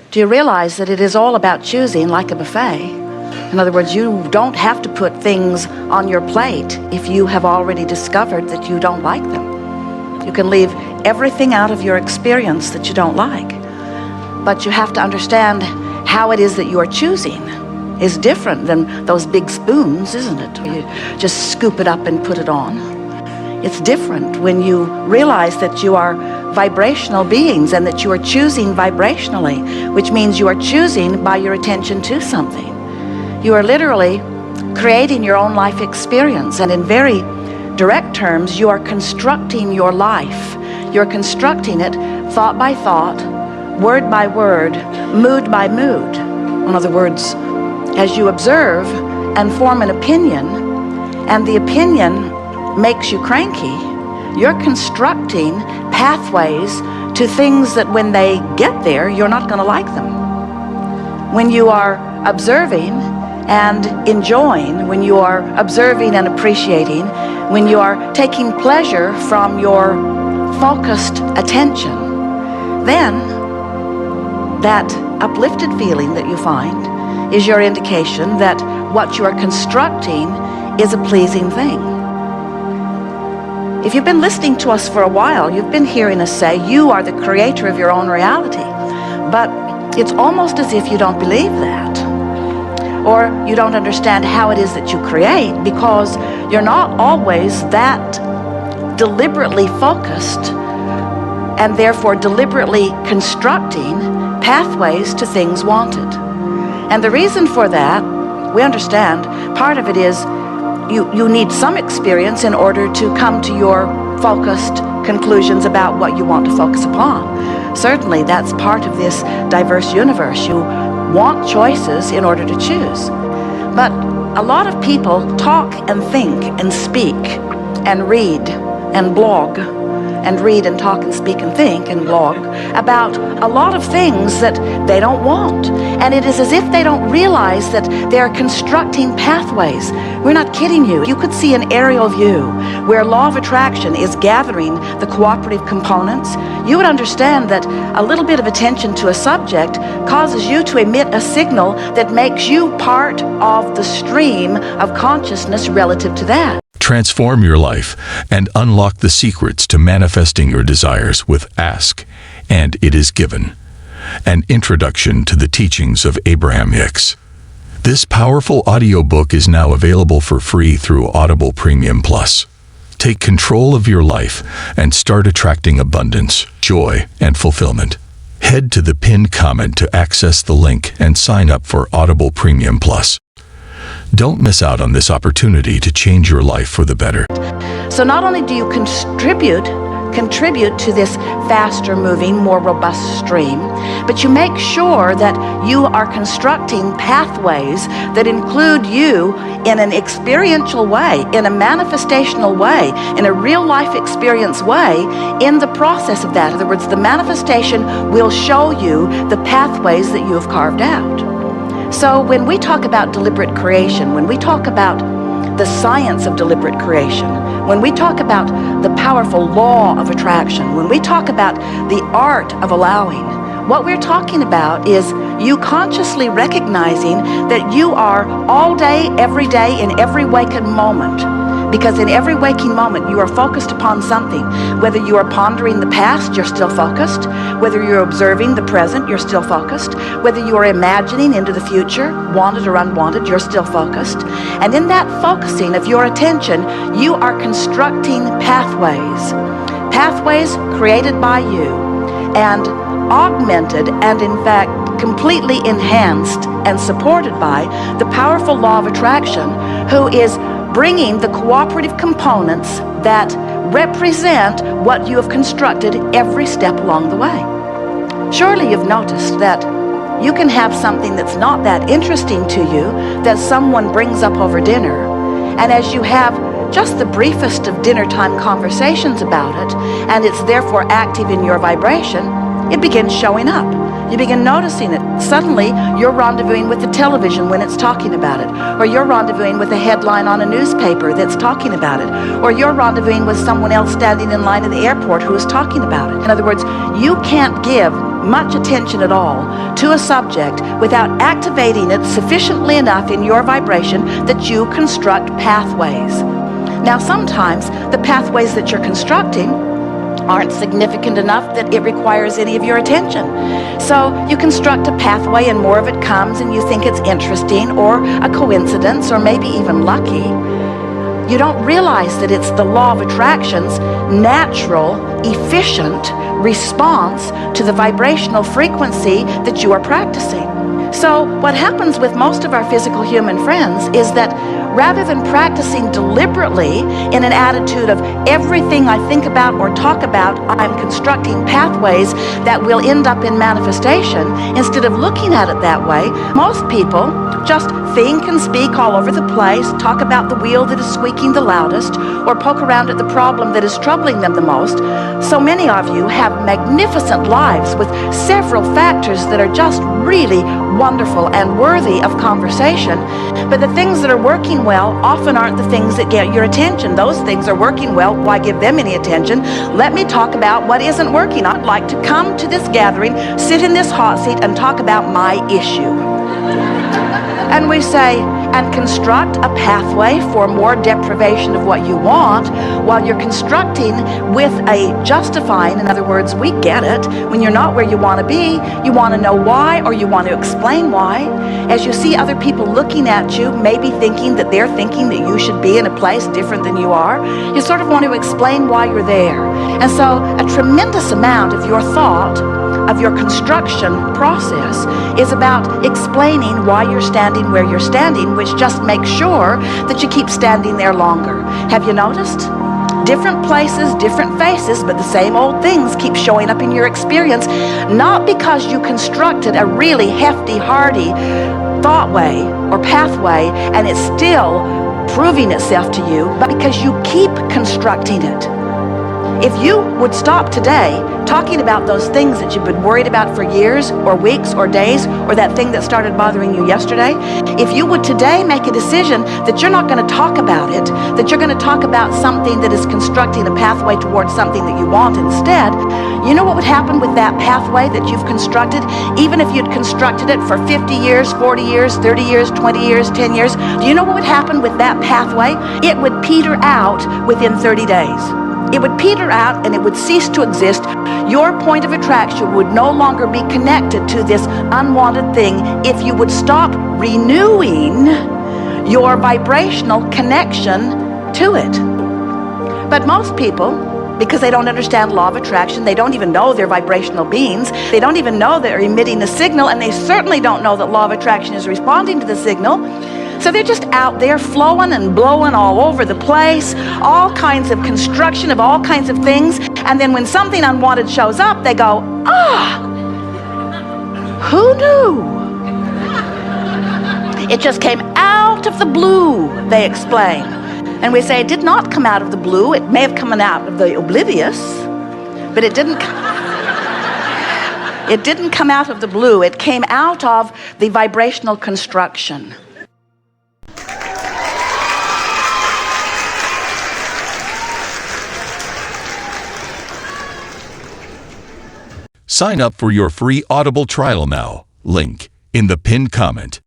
Do you realize that it is all about choosing, like a buffet? In other words, you don't have to put things on your plate if you have already discovered that you don't like them. You can leave everything out of your experience that you don't like. But you have to understand how it is that you are choosing is different than those big spoons, isn't it? Where you just scoop it up and put it on. It's different when you realize that you are vibrational beings and that you are choosing vibrationally, which means you are choosing by your attention to something. You are literally creating your own life experience, and in very direct terms, you are constructing your life. You're constructing it thought by thought, word by word, mood by mood. In other words, as you observe and form an opinion, and the opinion makes you cranky, you're constructing pathways to things that when they get there, you're not going to like them. When you are observing and enjoying, when you are observing and appreciating, when you are taking pleasure from your focused attention, then that uplifted feeling that you find is your indication that what you are constructing is a pleasing thing. If you've been listening to us for a while, you've been hearing us say you are the creator of your own reality. But it's almost as if you don't believe that, or you don't understand how it is that you create, because you're not always that deliberately focused and therefore deliberately constructing pathways to things wanted. And the reason for that, we understand, part of it is you need some experience in order to come to your focused conclusions about what you want to focus upon. Certainly that's part of this diverse universe. You want choices in order to choose. But a lot of people talk and think and speak and read and blog and read and talk and speak and think and blog about a lot of things that they don't want. And it is as if they don't realize that they're constructing pathways. We're not kidding you. You could see an aerial view where law of attraction is gathering the cooperative components. You would understand that a little bit of attention to a subject causes you to emit a signal that makes you part of the stream of consciousness relative to that. Transform your life and unlock the secrets to manifesting your desires with Ask, and It Is Given, an introduction to the teachings of Abraham Hicks. This powerful audiobook is now available for free through Audible Premium Plus. Take control of your life and start attracting abundance, joy, and fulfillment. Head to the pinned comment to access the link and sign up for Audible Premium Plus. Don't miss out on this opportunity to change your life for the better. So not only do you contribute to this faster moving, more robust stream, but you make sure that you are constructing pathways that include you in an experiential way, in a manifestational way, in a real life experience way in the process of that. In other words, the manifestation will show you the pathways that you have carved out. So when we talk about deliberate creation, when we talk about the science of deliberate creation, when we talk about the powerful law of attraction, when we talk about the art of allowing, what we're talking about is you consciously recognizing that you are all day, every day, in every waking moment. Because in every waking moment, you are focused upon something. Whether you are pondering the past, you're still focused. Whether you're observing the present, you're still focused. Whether you are imagining into the future, wanted or unwanted, you're still focused. And in that focusing of your attention, you are constructing pathways. Pathways created by you and augmented and in fact completely enhanced and supported by the powerful law of attraction, who is bringing the cooperative components that represent what you have constructed every step along the way. Surely you've noticed that you can have something that's not that interesting to you that someone brings up over dinner, and as you have just the briefest of dinner time conversations about it, and it's therefore active in your vibration, it begins showing up. You begin noticing it. Suddenly, you're rendezvousing with the television when it's talking about it, or you're rendezvousing with a headline on a newspaper that's talking about it, or you're rendezvousing with someone else standing in line at the airport who is talking about it. In other words, you can't give much attention at all to a subject without activating it sufficiently enough in your vibration that you construct pathways. Now, sometimes the pathways that you're constructing aren't significant enough that it requires any of your attention. So you construct a pathway and more of it comes and you think it's interesting or a coincidence or maybe even lucky. You don't realize that it's the law of attraction's natural, efficient response to the vibrational frequency that you are practicing. So what happens with most of our physical human friends is that rather than practicing deliberately in an attitude of everything I think about or talk about, I'm constructing pathways that will end up in manifestation, instead of looking at it that way, most people just think and speak all over the place, talk about the wheel that is squeaking the loudest, or poke around at the problem that is troubling them the most. So many of you have magnificent lives with several factors that are just really wonderful and worthy of conversation, but the things that are working well often aren't the things that get your attention. Those things are working well. Why give them any attention? Let me talk about what isn't working. I'd like to come to this gathering, sit in this hot seat, and talk about my issue. And we say, and construct a pathway for more deprivation of what you want, while you're constructing with a justifying. In other words, we get it. When you're not where you want to be, you want to know why, or you want to explain why. As you see other people looking at you, maybe thinking that they're thinking that you should be in a place different than you are, you sort of want to explain why you're there. And so a tremendous amount of your thought, of your construction process, is about explaining why you're standing where you're standing, which just makes sure that you keep standing there longer. Have you noticed? Different places, different faces, but the same old things keep showing up in your experience, not because you constructed a really hefty, hardy thought way or pathway and it's still proving itself to you, but because you keep constructing it. If you would stop today talking about those things that you've been worried about for years or weeks or days, or that thing that started bothering you yesterday, if you would today make a decision that you're not going to talk about it, that you're going to talk about something that is constructing a pathway towards something that you want instead, you know what would happen with that pathway that you've constructed? Even if you'd constructed it for 50 years, 40 years, 30 years, 20 years, 10 years, do you know what would happen with that pathway? It would peter out within 30 days. It would peter out and it would cease to exist. Your point of attraction would no longer be connected to this unwanted thing if you would stop renewing your vibrational connection to it. But most people, because they don't understand law of attraction, they don't even know they're vibrational beings, they don't even know they're emitting a signal, and they certainly don't know that law of attraction is responding to the signal. So they're just out there flowing and blowing all over the place, all kinds of construction of all kinds of things. And then when something unwanted shows up, they go, who knew? It just came out of the blue, they explain. And we say it did not come out of the blue. It may have come out of the oblivious, but it didn't come out of the blue. It came out of the vibrational construction. Sign up for your free Audible trial now. Link in the pinned comment.